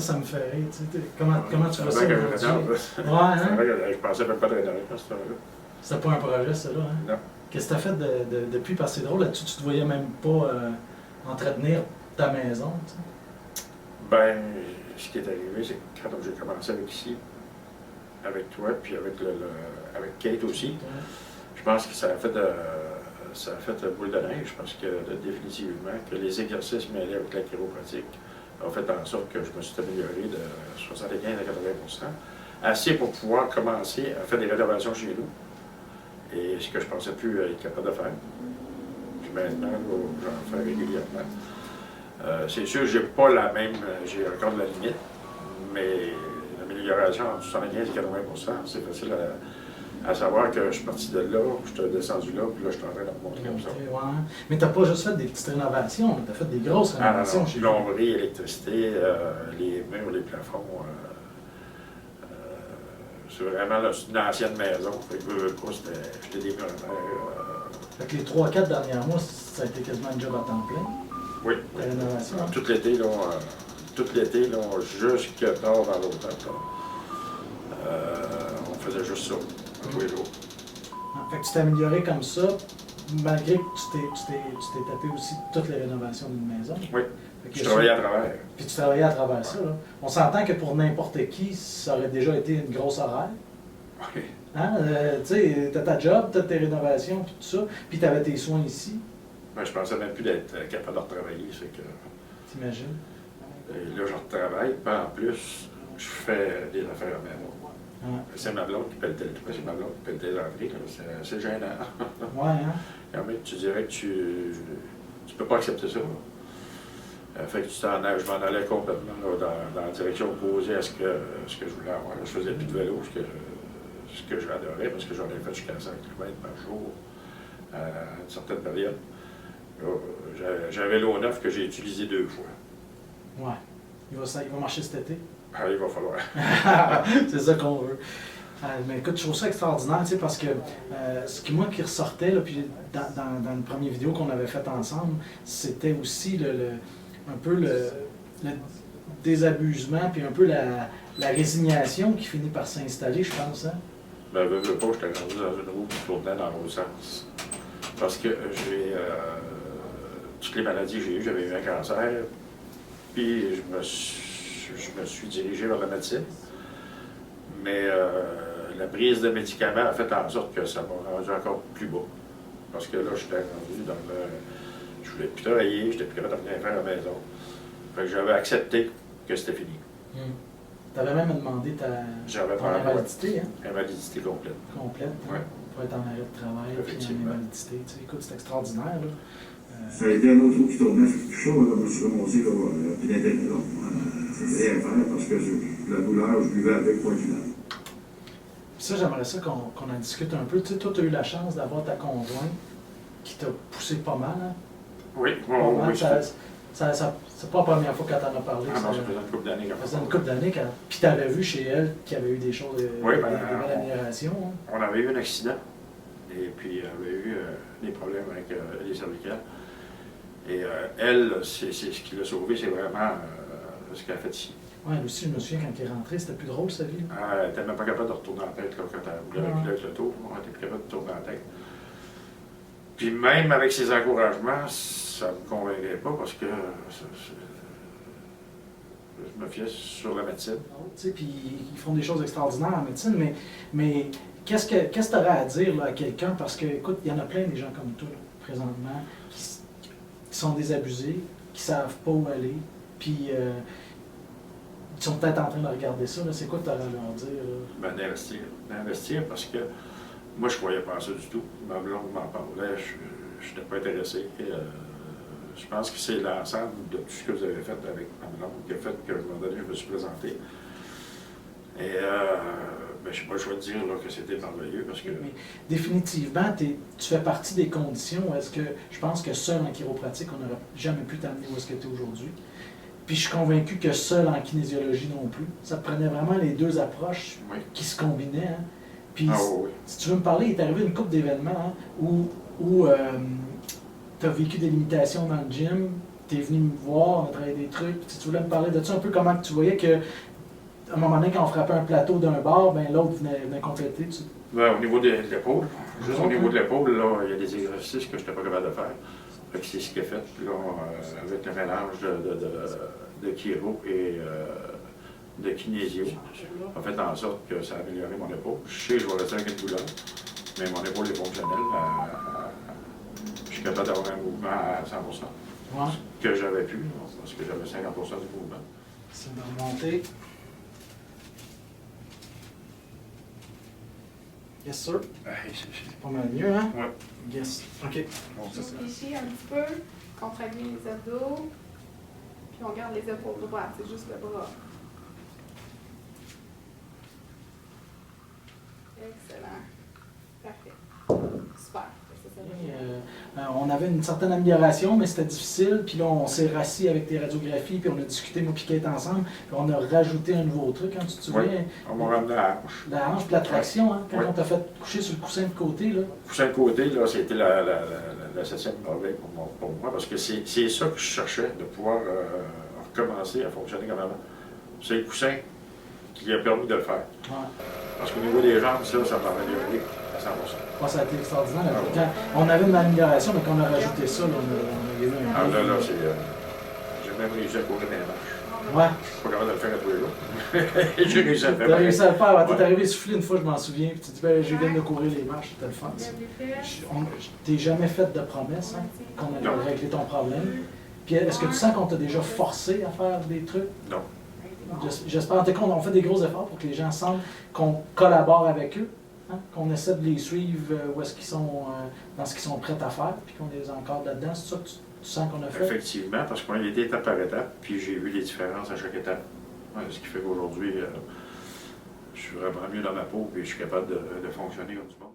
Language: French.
Ça me fait rire. Tu sais, comment tu fais ça C'est aujourd'hui? vrai Ouais, hein? que je pensais même pas de rénover à ce temps-là. C'était pas un projet, ça, là, hein? Non. Qu'est-ce que tu as fait depuis? Parce que c'est drôle, là-dessus, tu te voyais même pas entretenir ta maison, tu sais. Ben, ce qui est arrivé, c'est que quand j'ai commencé avec toi, puis avec Kate aussi, Ouais. je pense que ça a fait boule de neige, parce que définitivement, que les exercices mêlés avec la chiropratique ont fait en sorte que je me suis amélioré de 75 à 80 %, assez pour pouvoir commencer à faire des rénovations chez nous. Et ce que je ne pensais plus être capable de faire. Puis maintenant, j'en fais régulièrement. C'est sûr, j'ai pas la même, j'ai encore de la limite, mais l'amélioration entre 75 et 80 %, c'est facile à savoir que je suis parti de là, je suis descendu là, puis là, je suis en train de remonter comme ça. Ouais. Mais tu n'as pas juste fait des petites rénovations, tu as fait des grosses rénovations chez vous. Plomberie, électricité, les murs, les plafonds. C'est vraiment là, une ancienne maison. Fait que j'étais des murs en terre. Fait que les 3-4 derniers mois, ça a été quasiment un job à temps plein. Oui. La rénovation. Tout l'été, jusqu'à tard dans l'automne, on faisait juste ça, tous les jours. Fait que tu t'es amélioré comme ça, malgré que tu t'es tapé aussi toutes les rénovations d'une maison. Oui. Fait que Je travaillais à travers. Puis tu travaillais à travers ça, là. On s'entend que pour n'importe qui, ça aurait déjà été une grosse horaire. Oui. Hein? Tu sais, t'as ta job, t'as tes rénovations, puis tout ça, puis t'avais tes soins ici. Ben, je pensais même plus d'être capable de retravailler, c'est que... T'imagines? Et là, je retravaille, puis en plus, je fais des affaires à maison. Ouais. C'est ma blonde qui pelletait le toit, c'est ma blonde qui pelletait les entrées, c'est assez gênant. Ouais, hein? Quand même, tu dirais que tu peux pas accepter ça. Fait que je m'en allais complètement là, dans la direction opposée à ce que je voulais avoir. Je faisais plus de vélo, ce que j'adorais, parce que j'en ai fait jusqu'à 100 km par jour à une certaine période. J'ai un vélo neuf que j'ai utilisé 2 fois. Ouais. Il va marcher cet été. Ah, il va falloir. C'est ça qu'on veut. Mais écoute, je trouve ça extraordinaire, tu sais, parce que ce qui qui ressortait, là, puis dans une première vidéo qu'on avait faite ensemble, c'était aussi un peu le désabusement, puis un peu la résignation qui finit par s'installer, je pense. Hein? Ben, veux pas, j'étais rendu dans une roue qui tournait dans l'autre sens. Parce que j'ai toutes les maladies que j'ai eues, j'avais eu un cancer, puis je me suis dirigé vers la médecine. Mais la prise de médicaments a fait en sorte que ça m'a rendu encore plus bas. Parce que là, j'étais rendu dans le... Je voulais plus travailler, j'étais plus capable de rien faire à la maison. Fait que j'avais accepté que c'était fini. Tu avais même demandé ton invalidité, hein? Invalidité complète. Complète, hein? Ouais. Pour être en arrêt de travail, puis en invalidité. Tu sais, écoute, c'est extraordinaire, là. Ça a été un autre trou qui tournait, c'est plus chaud, là, je me suis remonté, là, puis d'intérêt, c'était rien à faire, parce que la douleur, je buvais avec, point final. Puis ça, j'aimerais ça qu'on en discute un peu. Tu sais, toi, tu as eu la chance d'avoir ta conjointe qui t'a poussé pas mal, hein? Oui, Oui, oui. C'est pas la première fois qu'elle t'en a parlé. Ah non, ça faisait une couple d'années. Ça faisait une couple d'années. Puis tu avais vu chez elle qu'il y avait eu des choses, des belles améliorations. Hein? On avait eu un accident. Et puis, elle avait eu des problèmes avec les cervicales. Et elle, c'est ce qui l'a sauvée, c'est vraiment ce qu'elle a fait ici. Oui, elle aussi, je me souviens, quand elle est rentrée, c'était plus drôle, sa vie. Elle n'était même pas capable de retourner en tête là, quand elle voulait reculer avec le tour. Elle n'était plus capable de tourner en tête. Puis même avec ses encouragements, ça ne me convaincait pas parce que je me fiais sur la médecine. Puis ils font des choses extraordinaires en médecine, mais qu'est-ce que tu aurais à dire là, à quelqu'un? Parce que, écoute, il y en a plein des gens comme toi, là, présentement, qui sont désabusés, qui ne savent pas où aller, puis ils sont peut-être en train de regarder ça. C'est quoi que tu aurais à leur dire? Ben, d'investir parce que moi, je ne croyais pas à ça du tout. Ma blonde m'en parlait, je n'étais pas intéressé. Je pense que c'est l'ensemble de tout ce que vous avez fait avec ma blonde qui a fait qu'à un moment donné, je me suis présenté. Et ben, je n'ai pas le choix de dire là, que c'était merveilleux parce que... Mais définitivement, tu fais partie des conditions. Est-ce que je pense que seul en chiropratique, on n'aurait jamais pu t'amener où est-ce que tu es aujourd'hui. Puis je suis convaincu que seul en kinésiologie non plus. Ça prenait vraiment les deux approches qui se combinaient. Hein. Puis si tu veux me parler, il est arrivé une couple d'événements hein, où tu as vécu des limitations dans le gym, tu es venu me voir, on a travaillé des trucs. Si tu voulais me parler de ça, un peu comment que tu voyais que, à un moment donné, quand on frappait un plateau d'un bar, ben, l'autre venait compléter. Ben, au niveau de l'épaule, juste au Ok. niveau de l'épaule, là, il y a des exercices que je n'étais pas capable de faire. Fait que c'est ce qui est fait là, avec le mélange de chiro et de kinésio. A fait en sorte que ça a amélioré mon épaule. Je sais que je vais rester avec une douleur, mais mon épaule est fonctionnelle. Je suis capable d'avoir un mouvement à 100%. Ouais. Que j'avais pu, parce que j'avais 50% du mouvement. C'est de remonter. Yes, sir. C'est pas mal mieux, hein? Ouais. Yes. OK. Bon, c'est ça. Réfléchis un petit peu, contracte bien les abdos, puis on garde les épaules droites, c'est juste le bras. Excellent. Parfait. Super. Ça va bien. On avait une certaine amélioration, mais c'était difficile. Puis là, on s'est rassis avec tes radiographies, puis on a discuté, moi, puis Kate ensemble. Puis on a rajouté un nouveau truc, hein, tu te souviens? Oui. On m'a ramené à la hanche. La hanche, puis la traction, hein, quand Oui. on t'a fait coucher sur le coussin de côté, là. Coussin de côté, là, c'était la 7e merveille pour moi, parce que c'est ça que je cherchais, de pouvoir recommencer à fonctionner comme avant. C'est le coussin qui a permis de le faire. Ouais. Parce qu'au niveau des jambes, ça m'a amélioré à 100%. Ouais, ça a été extraordinaire. Là. Quand on avait une amélioration, mais quand on a rajouté ça, là, on a eu un. Ah là, c'est. J'ai même réussi à courir dans les marches. Ouais. Je suis pas capable de le faire à tous les jours. J'ai réussi à le faire. T'as réussi à le faire. Ouais. T'es arrivé soufflé une fois, je m'en souviens. Puis tu dis, ben, je viens de courir les marches. C'était le fun. Ça. Lève les fesses. T'es jamais fait de promesse hein, qu'on allait régler ton problème. Puis est-ce que tu sens qu'on t'a déjà forcé à faire des trucs? Non. J'espère. En tout cas, on fait des gros efforts pour que les gens sentent qu'on collabore avec eux, hein, qu'on essaie de les suivre où est-ce qu'ils sont, dans ce qu'ils sont prêts à faire, puis qu'on les encadre là-dedans. C'est ça que tu sens qu'on a fait? Effectivement, parce qu'on a été étape par étape, puis j'ai vu les différences à chaque étape. Ouais, ce qui fait qu'aujourd'hui, je suis vraiment mieux dans ma peau, puis je suis capable de fonctionner comme du monde.